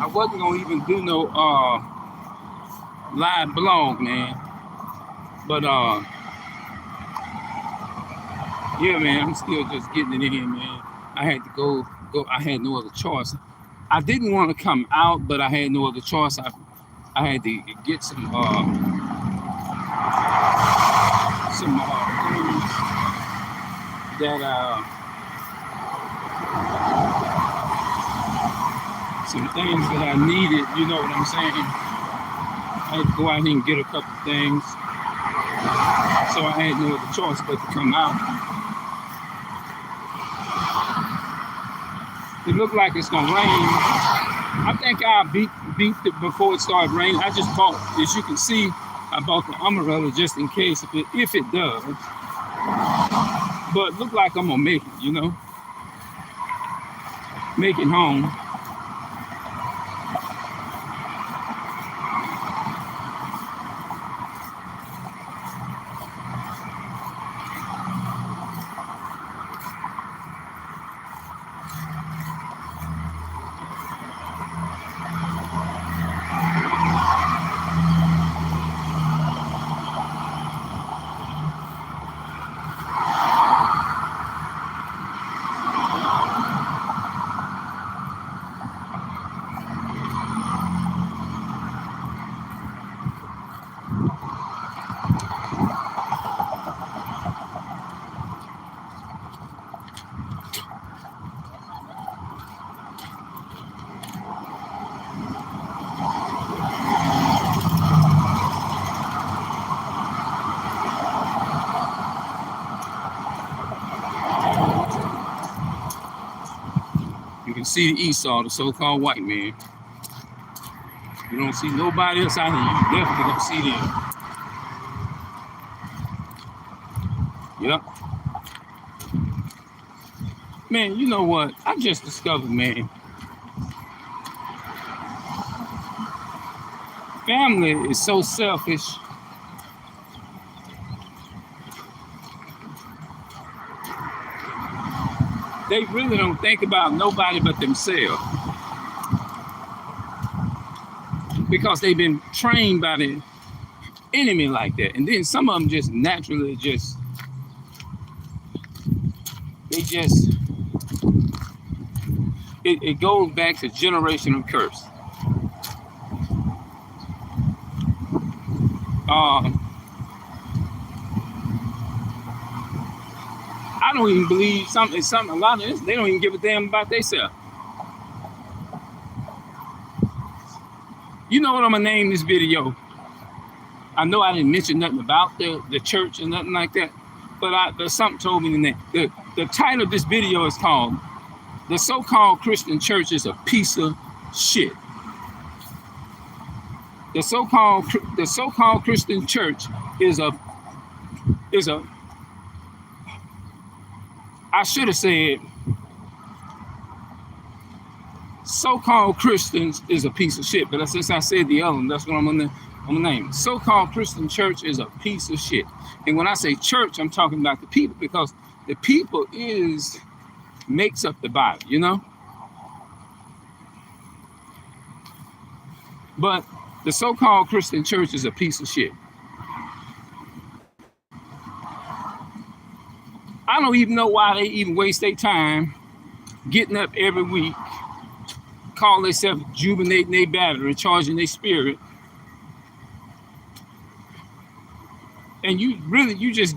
I wasn't gonna even do no live blog, man. But yeah, man, I'm still just getting it in, man. I had to go. I had no other choice. I didn't want to come out, but I had no other choice. I had to get some things that some things that I needed. You know what I'm saying? I had to go out here and get a couple things, so I had no other choice but to come out. It looked like it's gonna rain. I think I beat it before it started raining. I just bought, as you can see, I bought the umbrella just in case if it does. But look like I'm gonna make it, you know, make it home. You can see the Esau, the so-called white man. You don't see nobody else out here. You definitely don't see them. Yep. Man, you know what? I just discovered, man. Family is so selfish. They really don't think about nobody but themselves. Because they've been trained by the enemy like that. And then some of them just naturally it goes back to generational curse. I don't even believe a lot of this, they don't even give a damn about themselves. You know what I'm gonna name this video? I know I didn't mention nothing about the church and nothing like that, but something told me to name. The title of this video is called "The So-Called Christian Church is a Piece of Shit." The so-called Christian church is a I should have said so-called Christians is a piece of shit, but since I said the other one, that's what I'm gonna name it. So-called Christian church is a piece of shit. And when I say church, I'm talking about the people, because the people makes up the body, you know? But the so-called Christian church is a piece of shit. I don't even know why they even waste their time getting up every week, call themselves juvenating their battery, charging their spirit. And you really just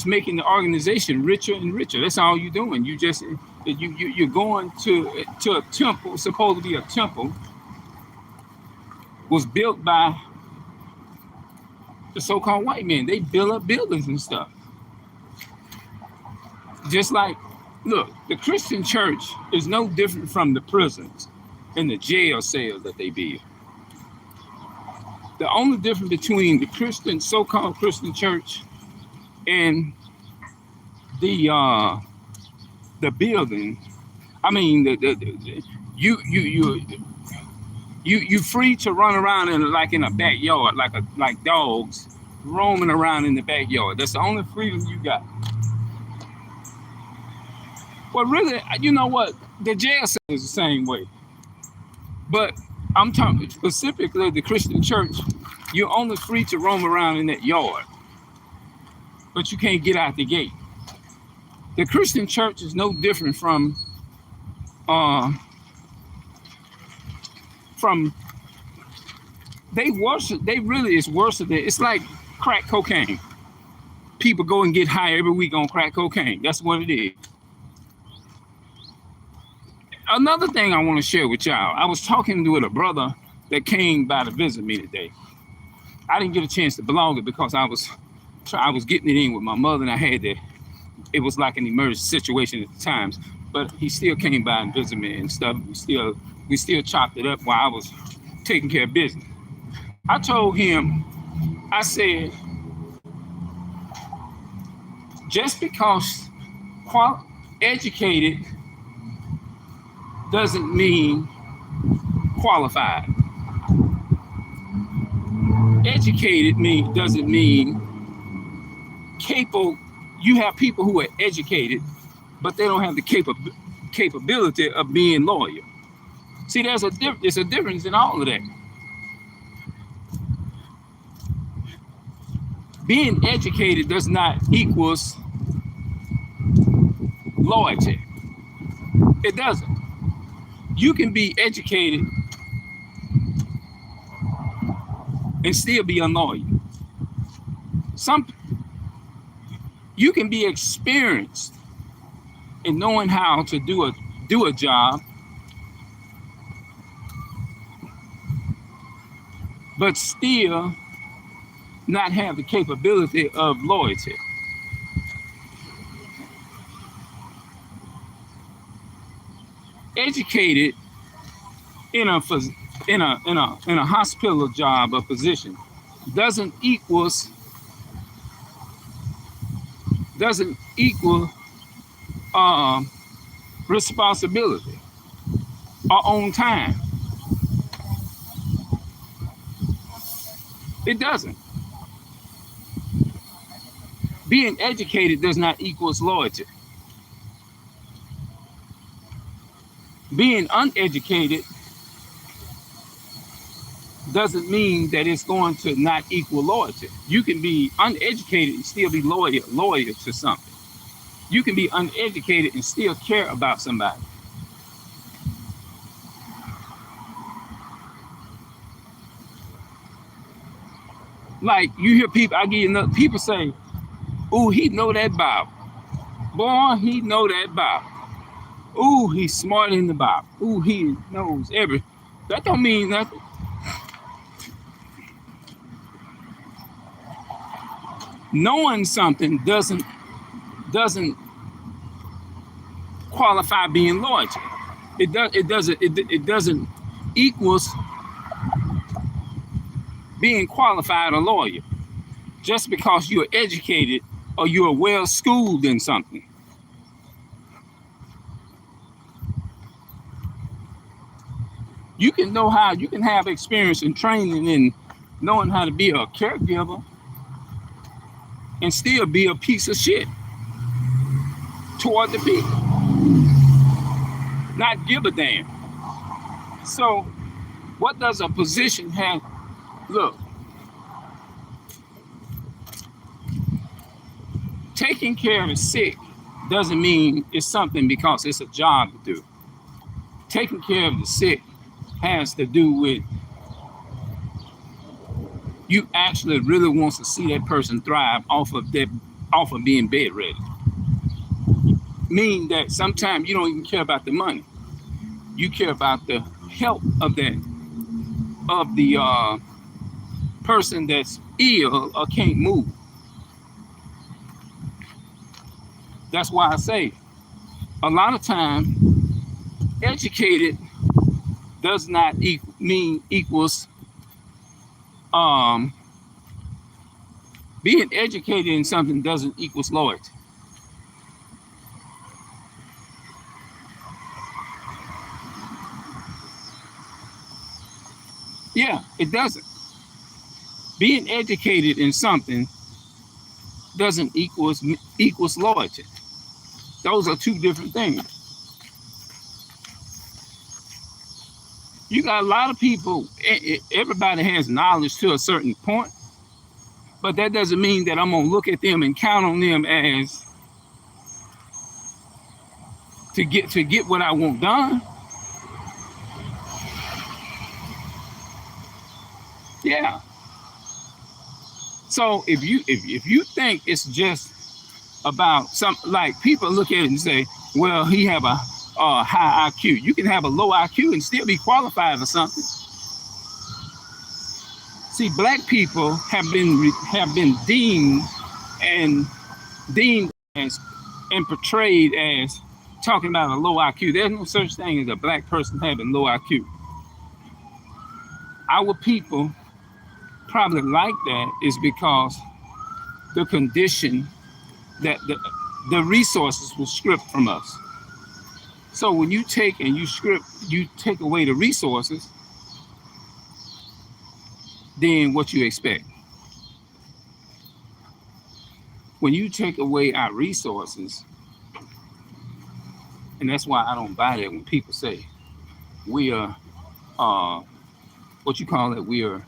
making the organization richer and richer. That's all you're doing. You're going to a temple, supposed to be a temple, was built by the so-called white men. They build up buildings and stuff. Just like, look, the Christian church is no different from the prisons and the jail cells that they build. The only difference between the Christian, so-called Christian church and the building, I mean, you free to run around in a backyard, like dogs roaming around in the backyard. That's the only freedom you got. Well, really, you know what? The jail cell is the same way. But I'm talking specifically the Christian church. You're only free to roam around in that yard, but you can't get out the gate. The Christian church is no different uh, from they worship. They really is worse than it. It's like crack cocaine. People go and get high every week on crack cocaine. That's what it is. Another thing I want to share with y'all. I was talking with a brother that came by to visit me today. I didn't get a chance to belong it because I was getting it in with my mother, and I had to. It was like an emergency situation at the times, but he still came by and visited me and stuff. We still chopped it up while I was taking care of business. I told him, I said, just because educated doesn't mean qualified. Educated doesn't mean capable. You have people who are educated, but they don't have the capability of being loyal. See, there's a difference in all of that. Being educated does not equals loyalty. It doesn't. You can be educated and still be unloyal. You can be experienced in knowing how to do a job, but still not have the capability of loyalty. Educated in a hospital job or position doesn't equal responsibility or own time. It doesn't. Being educated does not equal loyalty. Being uneducated doesn't mean that it's going to not equal loyalty. You can be uneducated and still be loyal to something. You can be uneducated and still care about somebody. Like you hear people, people say, "Ooh, he know that Bible. Boy, he know that Bible. Ooh, he's smarter than the Bible. Ooh, he knows everything." That don't mean nothing. Knowing something doesn't qualify being loyal. It doesn't equals being qualified or loyal. Just because you're educated or you're well schooled in something. You can have experience and training in knowing how to be a caregiver and still be a piece of shit toward the people. Not give a damn. So what does a position have? Look, taking care of the sick doesn't mean it's something because it's a job to do. Taking care of the sick has to do with you actually really wants to see that person thrive off of being bedridden. Meaning that sometimes you don't even care about the money. You care about the health of the person that's ill or can't move. That's why I say a lot of time educated does not equals being educated in something doesn't equal loyalty. Yeah, it doesn't. Being educated in something doesn't equals loyalty. Those are two different things. You got a lot of people. Everybody has knowledge to a certain point, but that doesn't mean that I'm gonna look at them and count on them as to get what I want done. Yeah. So if you think it's just about some, like, people look at it and say, well, he have a high IQ. You can have a low IQ and still be qualified for something. See, black people have been and deemed as and portrayed as talking about a low IQ. There's no such thing as a black person having low IQ. Our people probably like that is because the condition that the resources were stripped from us. So when you take away the resources, then what you expect? When you take away our resources, and that's why I don't buy that when people say we are, what you call it, we are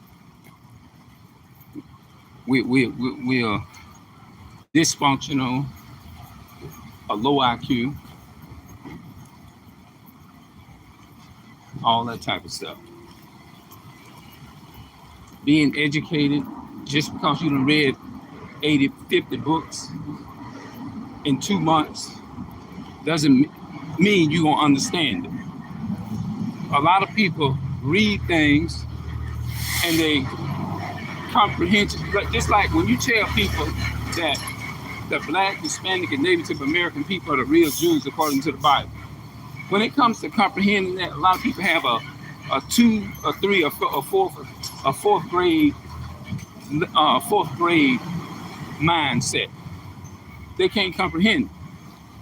dysfunctional, a low IQ, all that type of stuff. Being educated, just because you done read 80, 50 books in 2 months doesn't mean you're going to understand it. A lot of people read things and they comprehend, just like when you tell people that the black, Hispanic, and Native American people are the real Jews according to the Bible. When it comes to comprehending that, a lot of people have a 2, a 3, a fourth grade mindset. They can't comprehend.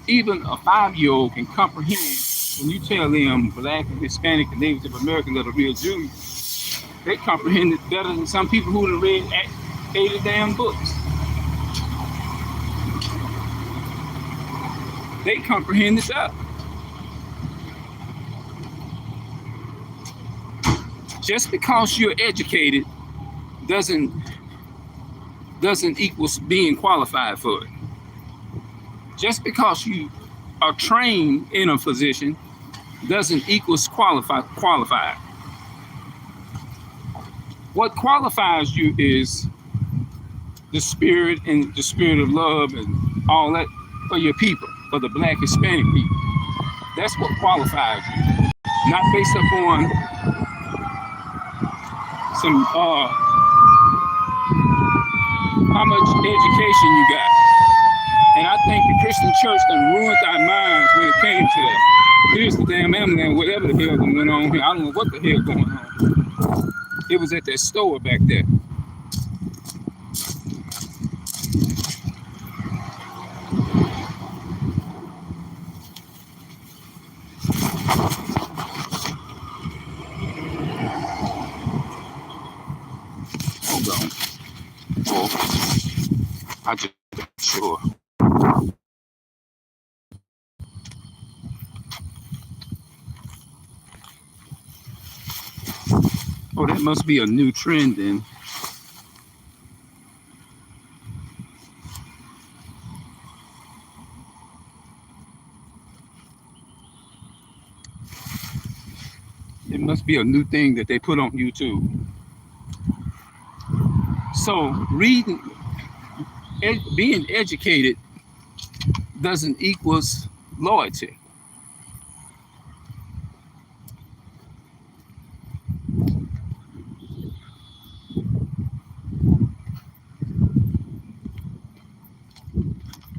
Even a 5-year-old can comprehend when you tell them black and Hispanic and Native American are the real Jews. They comprehend it better than some people who have read 80 damn books. They comprehend this up. Just because you're educated doesn't equal being qualified for it. Just because you are trained in a position doesn't equal qualified. What qualifies you is the spirit and the spirit of love and all that for your people, for the black Hispanic people. That's what qualifies you. Not based upon some how much education you got. And I think the Christian church done ruined our minds when it came to that. Here's the damn ambulance, whatever the hell went on here. I don't know what the hell going on. It was at that store back there. Hold on. Oh, I just sure. Oh, that must be a new trend then. It must be a new thing that they put on YouTube. So being educated doesn't equals loyalty.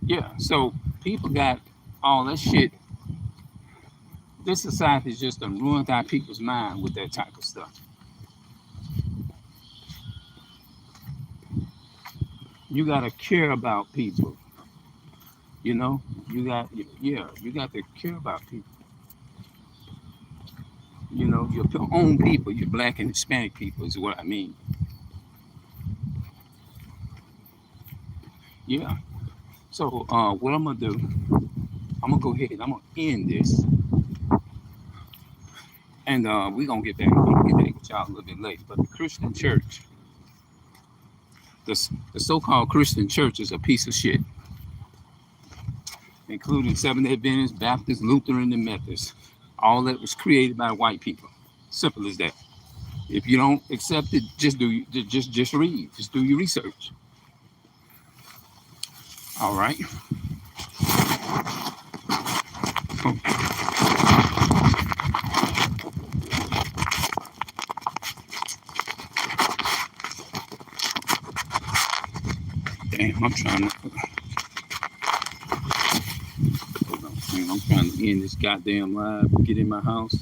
Yeah, so people got all that shit. This society just done ruined our people's mind with that type of stuff. You gotta care about people. You know, you got to care about people. You know, your own people, your black and Hispanic people is what I mean. Yeah. So what I'm gonna do, I'm gonna go ahead, I'm gonna end this. And we're gonna get back. I'm gonna get back with y'all a little bit later. But the Christian church, the so-called Christian church, is a piece of shit, including Seventh-day Adventists, Baptists, Lutheran, and Methodists. All that was created by white people. Simple as that. If you don't accept it, just read. Just do your research. All right. Oh. Damn, I'm trying to. Hold on, man, I'm trying to end this goddamn live. Get in my house.